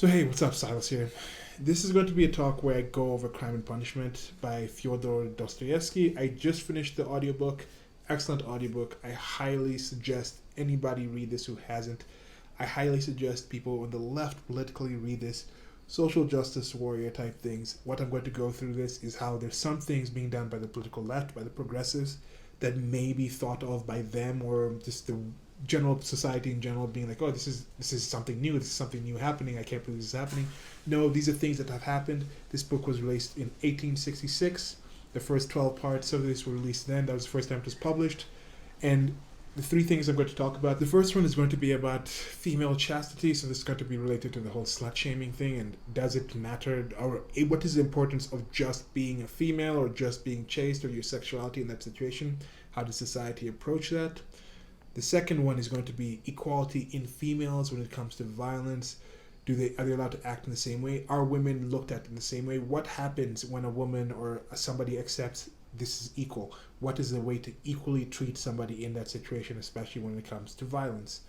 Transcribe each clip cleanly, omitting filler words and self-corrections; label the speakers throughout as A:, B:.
A: So hey, what's up, Silas here. This is going to be a talk where I go over Crime and Punishment by Fyodor Dostoyevsky. I just finished the audiobook. Excellent audiobook. I highly suggest anybody read this who hasn't. I highly suggest people on the left politically read this. Social justice warrior type things. What I'm going to go through this is how there's some things being done by the political left, by the progressives, that may be thought of by them or just the general society in general being like, oh, this is something new. This is something new happening. I can't believe this is happening. No, these are things that have happened. This book was released in 1866. The first 12 parts of this were released then. That was the first time it was published. And the three things I'm going to talk about. The first one is going to be about female chastity. So this is going to be related to the whole slut shaming thing. And does it matter? Or what is the importance of just being a female or just being chaste or your sexuality in that situation? How does society approach that? The second one is going to be equality in females when it comes to violence. Are they allowed to act in the same way? Are women looked at in the same way? What happens when a woman or somebody accepts this is equal? What is the way to equally treat somebody in that situation, especially when it comes to violence?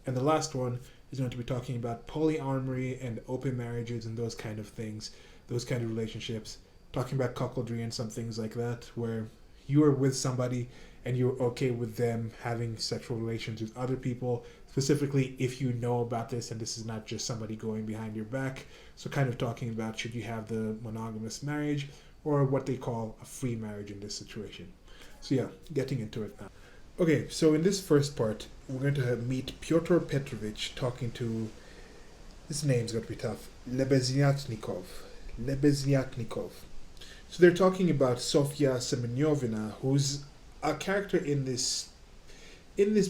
A: And the last one is going to be talking about polyamory and open marriages and those kind of things, those kind of relationships, talking about cuckoldry and some things like that, where you are with somebody and you're okay with them having sexual relations with other people, specifically if you know about this and this is not just somebody going behind your back. So kind of talking about should you have the monogamous marriage or what they call a free marriage in this situation. So yeah, getting into it now. Okay, so in this first part, we're going to meet Pyotr Petrovich talking to, this name's going to be tough, Lebeziatnikov. So they're talking about Sofia Semenyovna, who's a character in this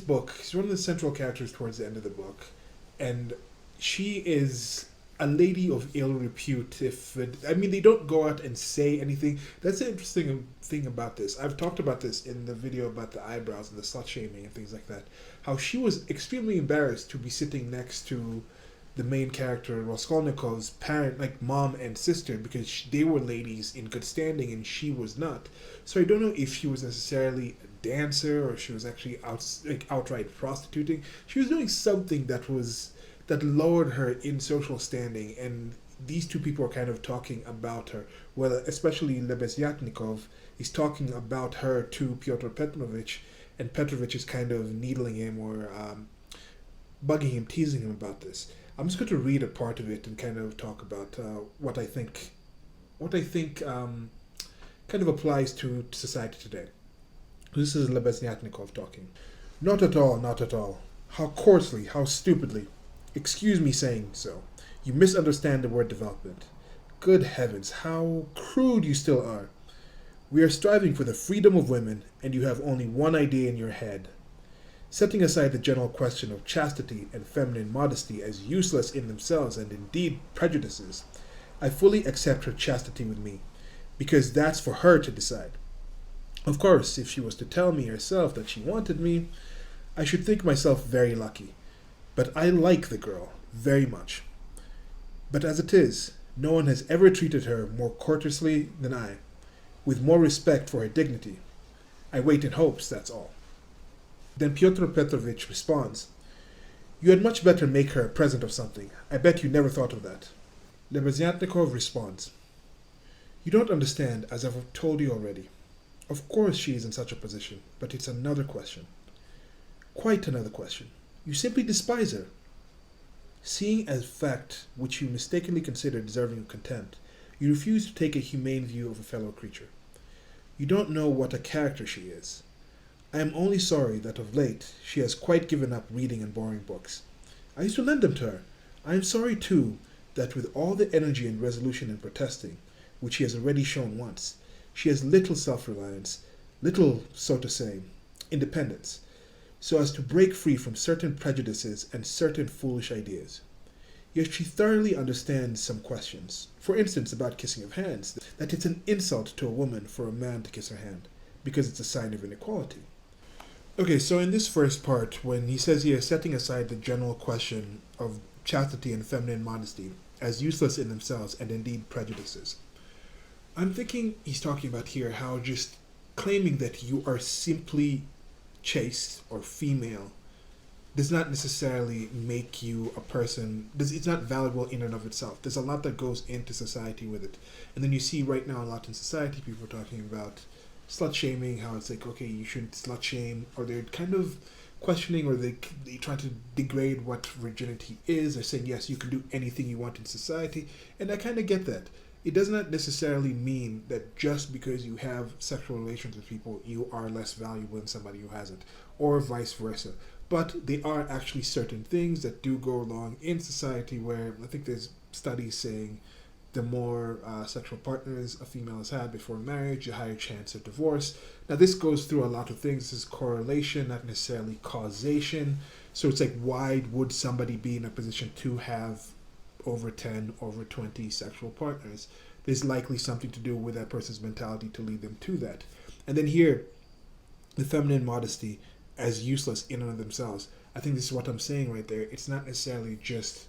A: book. She's one of the central characters towards the end of the book, and she is a lady of ill repute. They don't go out and say anything. That's the interesting thing about this. I've talked about this in the video about the eyebrows and the slut shaming and things like that. How she was extremely embarrassed to be sitting next to the main character Raskolnikov's parent, like mom and sister, because they were ladies in good standing and she was not. So I don't know if she was necessarily a dancer or she was actually outright prostituting. She was doing something that lowered her in social standing, and these two people are kind of talking about her. Well, especially Lebeziatnikov is talking about her to Pyotr Petrovich, and Petrovich is kind of needling him or bugging him, teasing him about this. I'm just going to read a part of it and kind of talk about what I think kind of applies to society today. This is Lebeziatnikov talking. Not at all, not at all. How coarsely, how stupidly. Excuse me saying so. You misunderstand the word development. Good heavens, how crude you still are. We are striving for the freedom of women, and you have only one idea in your head. Setting aside the general question of chastity and feminine modesty as useless in themselves and indeed prejudices, I fully accept her chastity with me, because that's for her to decide. Of course, if she was to tell me herself that she wanted me, I should think myself very lucky. But I like the girl very much. But as it is, no one has ever treated her more courteously than I, with more respect for her dignity. I wait in hopes, that's all. Then Pyotr Petrovich responds, You had much better make her a present of something. I bet you never thought of that. Lebeziatnikov responds, You don't understand, as I've told you already. Of course she is in such a position, but it's another question. Quite another question. You simply despise her. Seeing as fact which you mistakenly consider deserving of contempt, you refuse to take a humane view of a fellow creature. You don't know what a character she is. I am only sorry that of late she has quite given up reading and borrowing books. I used to lend them to her. I am sorry, too, that with all the energy and resolution in protesting, which she has already shown once, she has little self-reliance, little, so to say, independence, so as to break free from certain prejudices and certain foolish ideas. Yet she thoroughly understands some questions, for instance about kissing of hands, that it's an insult to a woman for a man to kiss her hand, because it's a sign of inequality. Okay, so in this first part, when he says he is setting aside the general question of chastity and feminine modesty as useless in themselves and indeed prejudices, I'm thinking he's talking about here how just claiming that you are simply chaste or female does not necessarily make you a person. It's not valuable in and of itself. There's a lot that goes into society with it, and then you see right now a lot in society people are talking about slut shaming. How it's like, okay, you shouldn't slut shame, or they're kind of questioning, or they try to degrade what virginity is. They're saying yes, you can do anything you want in society, and I kind of get that. It does not necessarily mean that just because you have sexual relations with people, you are less valuable than somebody who hasn't, or vice versa. But there are actually certain things that do go along in society where I think there's studies saying the more sexual partners a female has had before marriage, the higher chance of divorce. Now, this goes through a lot of things. This is correlation, not necessarily causation. So it's like, why would somebody be in a position to have over 10, over 20 sexual partners? There's likely something to do with that person's mentality to lead them to that. And then here, the feminine modesty as useless in and of themselves. I think this is what I'm saying right there. It's not necessarily just,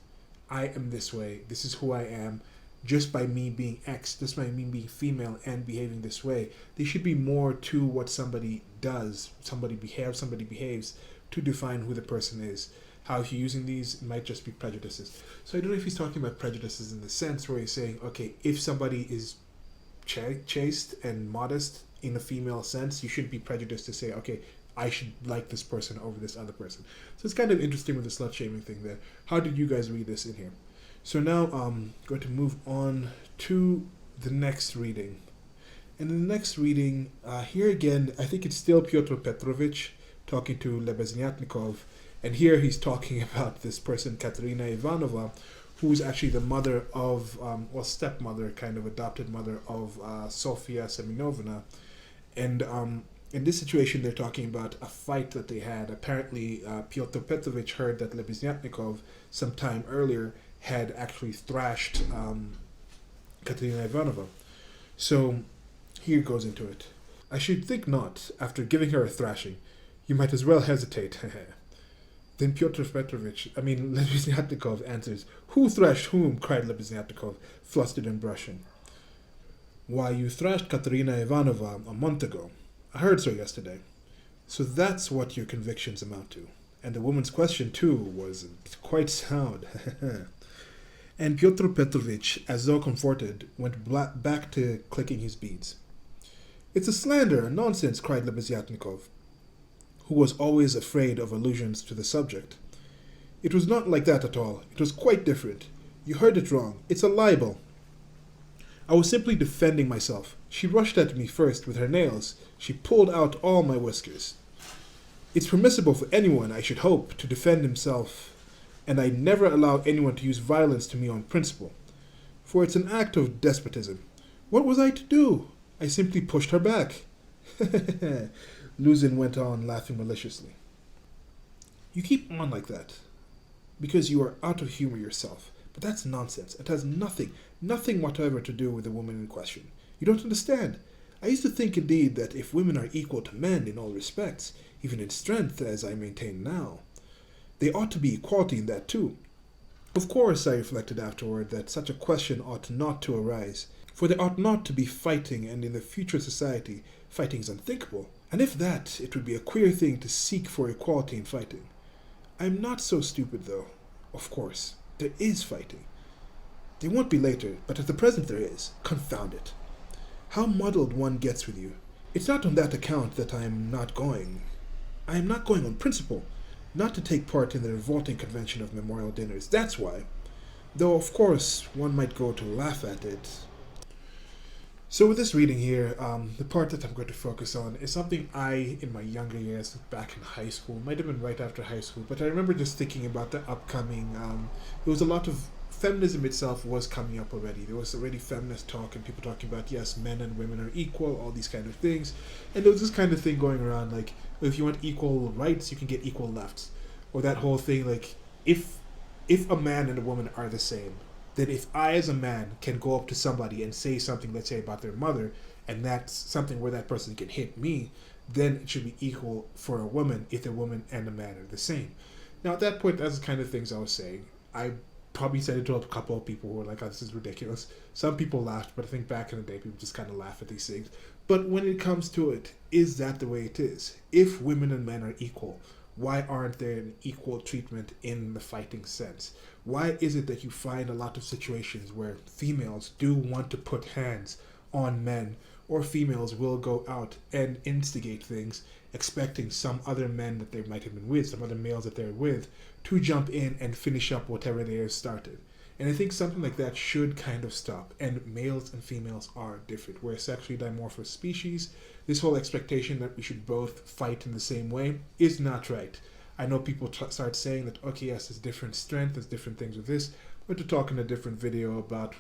A: I am this way, this is who I am, just by me being X, just by me being female and behaving this way. There should be more to what somebody does, somebody behaves to define who the person is. How if you're using these, it might just be prejudices. So I don't know if he's talking about prejudices in the sense where he's saying, okay, if somebody is chaste and modest in a female sense, you shouldn't be prejudiced to say, okay, I should like this person over this other person. So it's kind of interesting with the slut shaming thing there. How did you guys read this in here? So now I'm going to move on to the next reading. And in the next reading, here again, I think it's still Pyotr Petrovich talking to Lebeznyatnikov. And here he's talking about this person, Katerina Ivanova, who's actually the mother of, stepmother, kind of adopted mother of Sofia Semyonovna. And in this situation, they're talking about a fight that they had. Apparently, Pyotr Petrovich heard that Lebeznyatnikov, some time earlier, had actually thrashed Katerina Ivanova. So here goes into it. I should think not. After giving her a thrashing, you might as well hesitate. Then Lebeznyatnikov answers, "Who thrashed whom?" cried Lebeznyatnikov, flustered and blushing. "Why, you thrashed Katerina Ivanova a month ago. I heard so yesterday. So that's what your convictions amount to. And the woman's question, too, was quite sound." And Pyotr Petrovich, as though comforted, went back to clicking his beads. "It's a slander, a nonsense," cried Lebeznyatnikov, who was always afraid of allusions to the subject. "It was not like that at all. It was quite different. You heard it wrong. It's a libel. I was simply defending myself. She rushed at me first with her nails. She pulled out all my whiskers. It's permissible for anyone, I should hope, to defend himself, and I never allow anyone to use violence to me on principle, for it's an act of despotism. What was I to do? I simply pushed her back." Luzin went on, laughing maliciously. "You keep on like that, because you are out of humor yourself. But that's nonsense. It has nothing whatever to do with the woman in question. You don't understand. I used to think, indeed, that if women are equal to men in all respects, even in strength, as I maintain now, there ought to be equality in that too. Of course, I reflected afterward that such a question ought not to arise, for there ought not to be fighting, and in the future society, fighting is unthinkable. And if that, it would be a queer thing to seek for equality in fighting. I am not so stupid, though. Of course, there is fighting. There won't be later, but at the present there is. Confound it. How muddled one gets with you. It's not on that account that I am not going. I am not going on principle, not to take part in the revolting convention of memorial dinners. That's why. Though, of course, one might go to laugh at it. So with this reading here, the part that I'm going to focus on is something I, in my younger years, back in high school, might have been right after high school, but I remember just thinking about the upcoming, there was a lot of, feminism itself was coming up already. There was already feminist talk and people talking about, yes, men and women are equal, all these kind of things. And there was this kind of thing going around, like, if you want equal rights, you can get equal lefts. Or that whole thing, like, if a man and a woman are the same, that if I as a man can go up to somebody and say something, let's say about their mother, and that's something where that person can hit me, then it should be equal for a woman if the woman and the man are the same. Now at that point, that's the kind of things I was saying. I probably said it to a couple of people who were like, oh, this is ridiculous. Some people laughed, but I think back in the day, people just kind of laugh at these things. But when it comes to it, is that the way it is? If women and men are equal, why aren't there an equal treatment in the fighting sense? Why is it that you find a lot of situations where females do want to put hands on men, or females will go out and instigate things, expecting some other men that they might have been with, some other males that they're with, to jump in and finish up whatever they have started? And I think something like that should kind of stop. And males and females are different. We're a sexually dimorphous species. This whole expectation that we should both fight in the same way is not right. I know people start saying that, okay, yes, there's different strength, there's different things with this. I'm going to talk in a different video about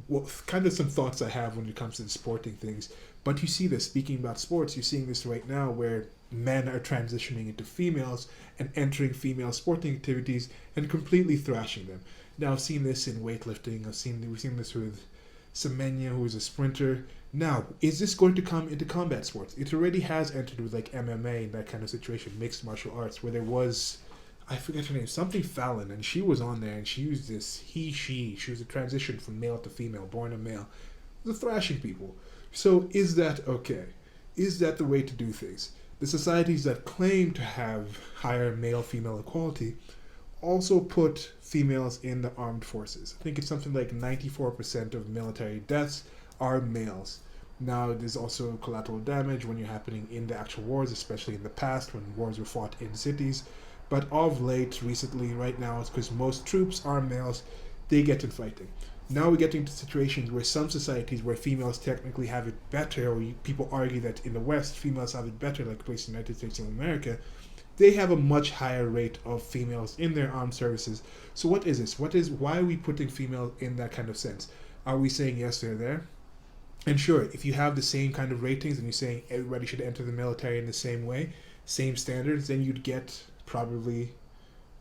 A: what kind of some thoughts I have when it comes to sporting things. But you see this, speaking about sports, you're seeing this right now where men are transitioning into females and entering female sporting activities and completely thrashing them. Now, I've seen this in weightlifting. We've seen this with Semenya, who is a sprinter. Now, is this going to come into combat sports? It already has entered with like MMA and that kind of situation, mixed martial arts, where there was, I forget her name, something Fallon, and she was on there and she used this she was a transition from male to female, born a male, the thrashing people. So is that okay? Is that the way to do things? The societies that claim to have higher male-female equality also put females in the armed forces. I think it's something like 94% of military deaths are males. Now, there's also collateral damage when you're happening in the actual wars, especially in the past when wars were fought in cities. But of late, recently, right now, it's because most troops are males, they get in fighting. Now we're getting to situations where some societies where females technically have it better, or people argue that in the West, females have it better, like the United States of America, they have a much higher rate of females in their armed services. So what is this? Why are we putting females in that kind of sense? Are we saying yes, they're there? And sure, if you have the same kind of ratings and you're saying everybody should enter the military in the same way, same standards, then you'd get probably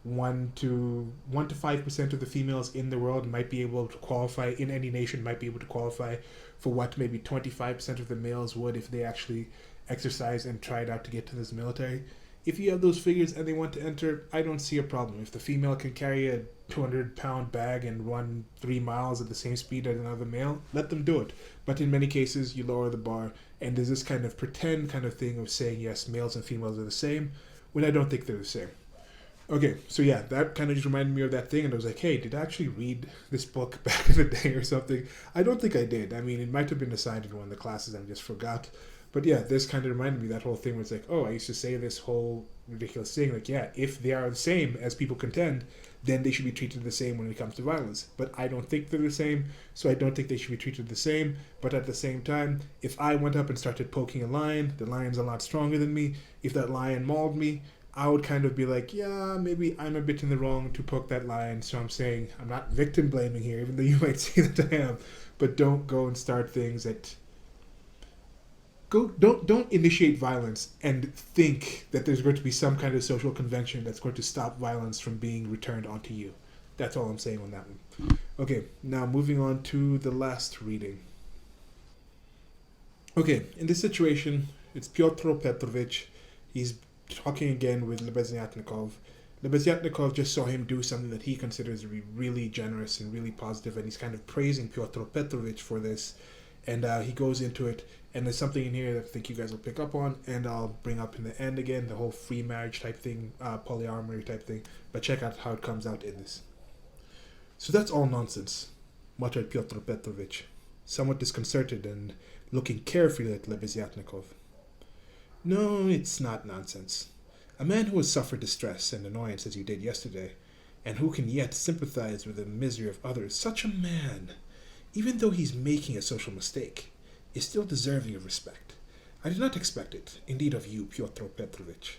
A: 1 to 5% of the females in the world might be able to qualify, in any nation might be able to qualify for what maybe 25% of the males would if they actually exercise and tried out to get to this military. If you have those figures and they want to enter, I don't see a problem. If the female can carry a 200-pound bag and run 3 miles at the same speed as another male, let them do it. But in many cases, you lower the bar, and there's this kind of pretend kind of thing of saying, yes, males and females are the same, when I don't think they're the same. Okay, so yeah, that kind of just reminded me of that thing, and I was like, hey, did I actually read this book back in the day or something? I don't think I did. I mean, it might have been assigned in one of the classes and I just forgot. But yeah, this kind of reminded me, that whole thing was like, oh, I used to say this whole ridiculous thing, like, yeah, if they are the same as people contend, then they should be treated the same when it comes to violence. But I don't think they're the same, so I don't think they should be treated the same. But at the same time, if I went up and started poking a lion, the lion's a lot stronger than me. If that lion mauled me, I would kind of be like, yeah, maybe I'm a bit in the wrong to poke that lion. So I'm saying, I'm not victim blaming here, even though you might say that I am. But don't go and start things that... Don't initiate violence and think that there's going to be some kind of social convention that's going to stop violence from being returned onto you. That's all I'm saying on that one. Okay, now moving on to the last reading. Okay, in this situation, it's Pyotr Petrovich. He's talking again with Lebeziatnikov. Lebeziatnikov just saw him do something that he considers to be really generous and really positive, and he's kind of praising Pyotr Petrovich for this. And he goes into it, and there's something in here that I think you guys will pick up on, and I'll bring up in the end again, the whole free marriage type thing, polyamory type thing, but check out how it comes out in this. So that's all nonsense, muttered Pyotr Petrovich, somewhat disconcerted and looking carefully at Lebeziatnikov. No, it's not nonsense. A man who has suffered distress and annoyance as you did yesterday, and who can yet sympathize with the misery of others, such a man, even though he's making a social mistake, is still deserving of respect. I did not expect it, indeed of you, Pyotr Petrovich.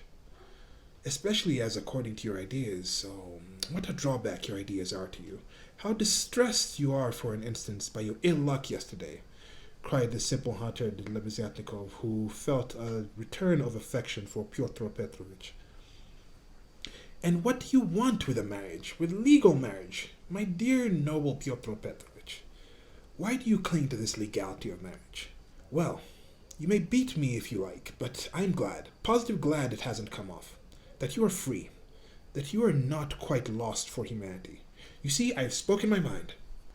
A: Especially as, according to your ideas, what a drawback your ideas are to you. How distressed you are, for an instance, by your ill luck yesterday, cried the simple-hearted Lebeziatnikov, who felt a return of affection for Pyotr Petrovich. And what do you want with a marriage, with legal marriage, my dear noble Pyotr Petrovich? Why do you cling to this legality of marriage? Well, you may beat me if you like, but I'm glad, positive glad it hasn't come off. That you are free. That you are not quite lost for humanity. You see, I have spoken my mind.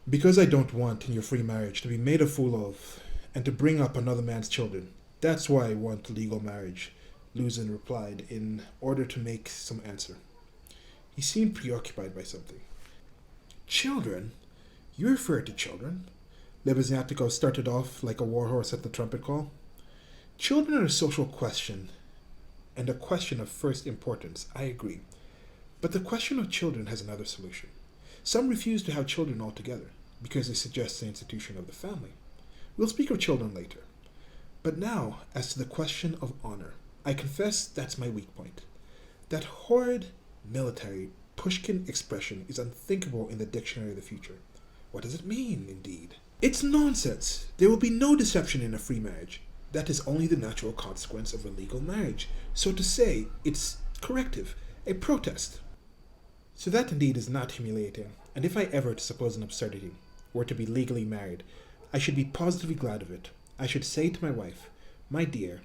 A: Because I don't want in your free marriage to be made a fool of and to bring up another man's children. That's why I want legal marriage. Luzin replied in order to make some answer. He seemed preoccupied by something. Children? You refer to children? Lebeziatnikov started off like a warhorse at the trumpet call. Children are a social question, and a question of first importance, I agree. But the question of children has another solution. Some refuse to have children altogether, because they suggest the institution of the family. We'll speak of children later. But now, as to the question of honor, I confess that's my weak point. That horrid, military, Pushkin expression is unthinkable in the dictionary of the future. What does it mean, indeed? It's nonsense. There will be no deception in a free marriage. That is only the natural consequence of a legal marriage. So to say, it's corrective, a protest. So that indeed is not humiliating, and if I ever, to suppose an absurdity, were to be legally married, I should be positively glad of it. I should say to my wife, my dear,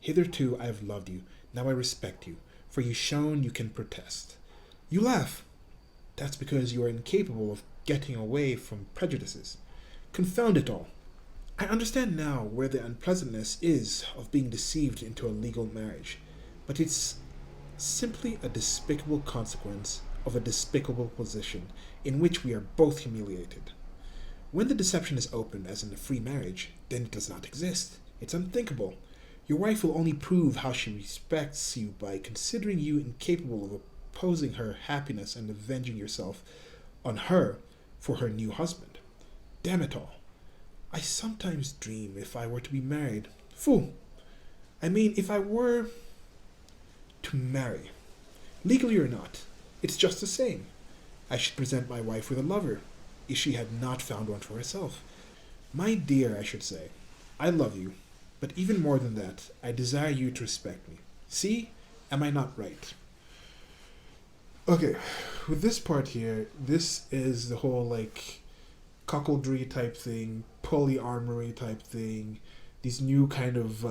A: hitherto I have loved you, now I respect you, for you've shown you can protest. You laugh. That's because you are incapable of getting away from prejudices. Confound it all. I understand now where the unpleasantness is of being deceived into a legal marriage, but it's simply a despicable consequence of a despicable position in which we are both humiliated. When the deception is open, as in a free marriage, then it does not exist. It's unthinkable. Your wife will only prove how she respects you by considering you incapable of opposing her happiness and avenging yourself on her for her new husband. Damn it all. I sometimes dream if I were to be married. Fool! I mean, if I were to marry, legally or not, it's just the same. I should present my wife with a lover, if she had not found one for herself. My dear, I should say, I love you, but even more than that, I desire you to respect me. See? Am I not right? Okay, with this part here, this is the whole, like, cuckoldry type thing, polyamory type thing, these new kind of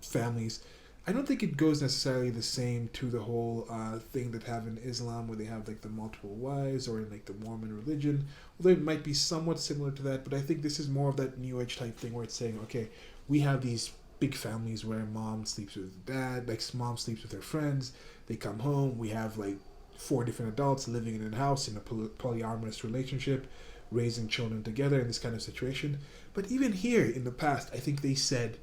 A: families. I don't think it goes necessarily the same to the whole thing that have in Islam where they have like the multiple wives, or in like the Mormon religion, although it might be somewhat similar to that. But I think this is more of that New Age type thing where it's saying, okay, we have these big families where mom sleeps with dad, like mom sleeps with her friends, they come home, we have like 4 different adults living in a house in a polyamorous relationship, raising children together in this kind of situation. But even here in the past, I think they said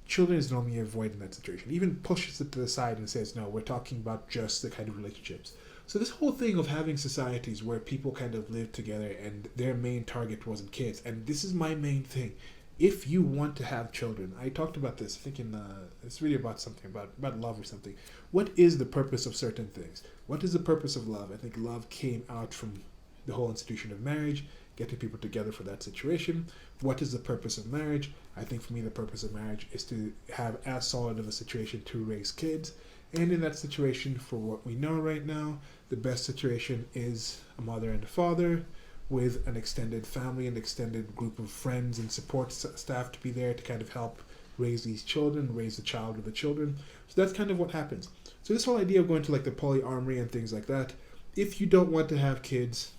A: children is normally avoided in that situation. Even pushes it to the side and says, no, we're talking about just the kind of relationships. So this whole thing of having societies where people kind of live together and their main target wasn't kids, and this is my main thing. If you want to have children, I talked about this, I think in it's really about something, about love or something. What is the purpose of certain things? What is the purpose of love? I think love came out from the whole institution of marriage, getting people together for that situation. What is the purpose of marriage? I think for me the purpose of marriage is to have as solid of a situation to raise kids. And in that situation, for what we know right now, the best situation is a mother and a father with an extended family, an extended group of friends and support staff to be there to kind of help raise these children, raise the child with the children. So that's kind of what happens. So this whole idea of going to like the polyamory and things like that, if you don't want to have kids,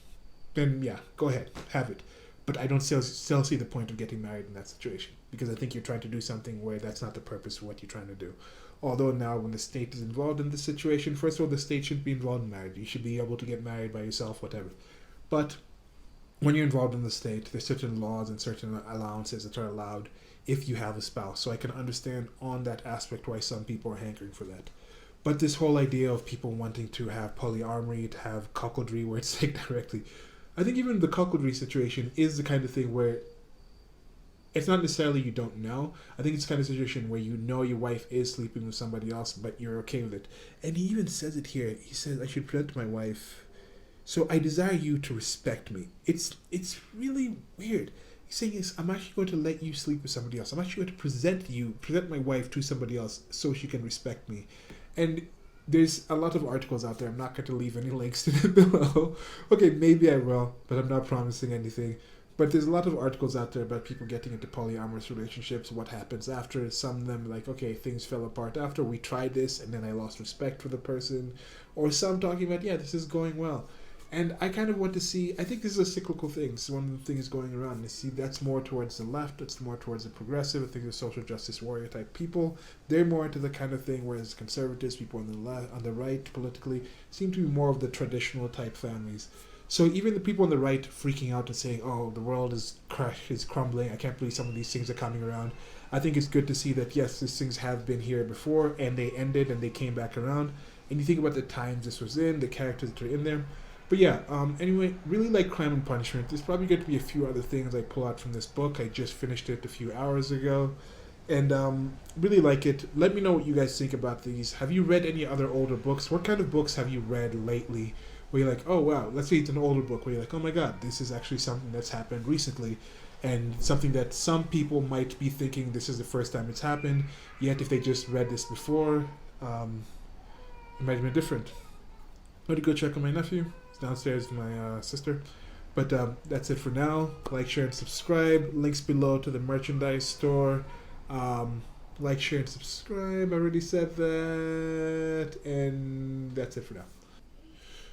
A: then yeah, go ahead, have it. But I don't still see the point of getting married in that situation, because I think you're trying to do something where that's not the purpose of what you're trying to do. Although now when the state is involved in this situation, first of all, the state shouldn't be involved in marriage. You should be able to get married by yourself, whatever. But when you're involved in the state, there's certain laws and certain allowances that are allowed if you have a spouse. So I can understand on that aspect why some people are hankering for that. But this whole idea of people wanting to have polyamory, to have cuckoldry, where it's like directly, I think even the cuckoldry situation is the kind of thing where it's not necessarily you don't know. I think it's the kind of situation where you know your wife is sleeping with somebody else, but you're okay with it. And he even says it here. He says, I should present to my wife, so I desire you to respect me. It's really weird. He's saying is, I'm actually going to let you sleep with somebody else. I'm actually going to present my wife to somebody else so she can respect me. And there's a lot of articles out there. I'm not going to leave any links to them below. Okay, maybe I will, but I'm not promising anything. But there's a lot of articles out there about people getting into polyamorous relationships, what happens after. Some of them like, okay, things fell apart after we tried this and then I lost respect for the person. Or some talking about, yeah, this is going well. And I kind of want to see, I think this is a cyclical thing. It's one of the things going around. I see that's more towards the left, it's more towards the progressive, I think the social justice warrior type people. They're more into the kind of thing, whereas conservatives, people on the left, on the right politically, seem to be more of the traditional type families. So even the people on the right freaking out and saying, "Oh, the world is crumbling. I can't believe some of these things are coming around." I think it's good to see that yes, these things have been here before, and they ended, and they came back around. And you think about the times this was in, the characters that are in there. But yeah, anyway, really like Crime and Punishment. There's probably going to be a few other things I pull out from this book. I just finished it a few hours ago, and really like it. Let me know what you guys think about these. Have you read any other older books? What kind of books have you read lately where you're like, oh wow, let's say it's an older book where you're like, oh my god, this is actually something that's happened recently, and something that some people might be thinking this is the first time it's happened, yet if they just read this before, it might have been different. I'm going to go check on my nephew. He's downstairs with my sister. But that's it for now. Like, share, and subscribe. Links below to the merchandise store. Like, share, and subscribe. I already said that. And that's it for now.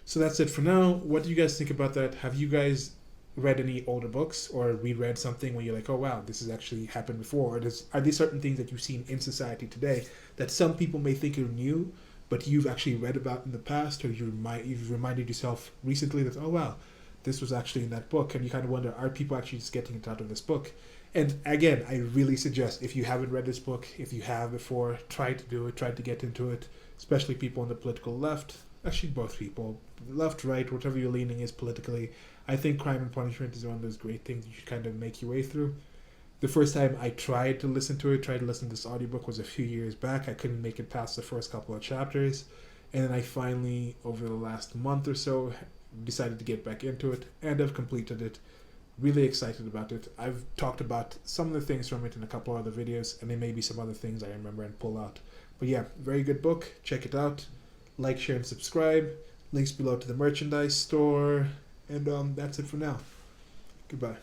A: So that's it for now. What do you guys think about that? Have you guys read any older books or reread something where you're like, oh wow, this has actually happened before? Or are there certain things that you've seen in society today that some people may think are new, but you've actually read about in the past, or you've reminded yourself recently that, oh wow, this was actually in that book, and you kind of wonder, are people actually just getting it out of this book? And again, I really suggest, if you haven't read this book, if you have before, try to do it, try to get into it, especially people on the political left, actually both people, left, right, whatever your leaning is politically. I think Crime and Punishment is one of those great things you should kind of make your way through. The first time I tried to listen to this audiobook was a few years back. I couldn't make it past the first couple of chapters. And then I finally, over the last month or so, decided to get back into it, and I've completed it. Really excited about it. I've talked about some of the things from it in a couple other videos, and there may be some other things I remember and pull out. But yeah, very good book. Check it out. Like, share, and subscribe. Links below to the merchandise store. And that's it for now. Goodbye.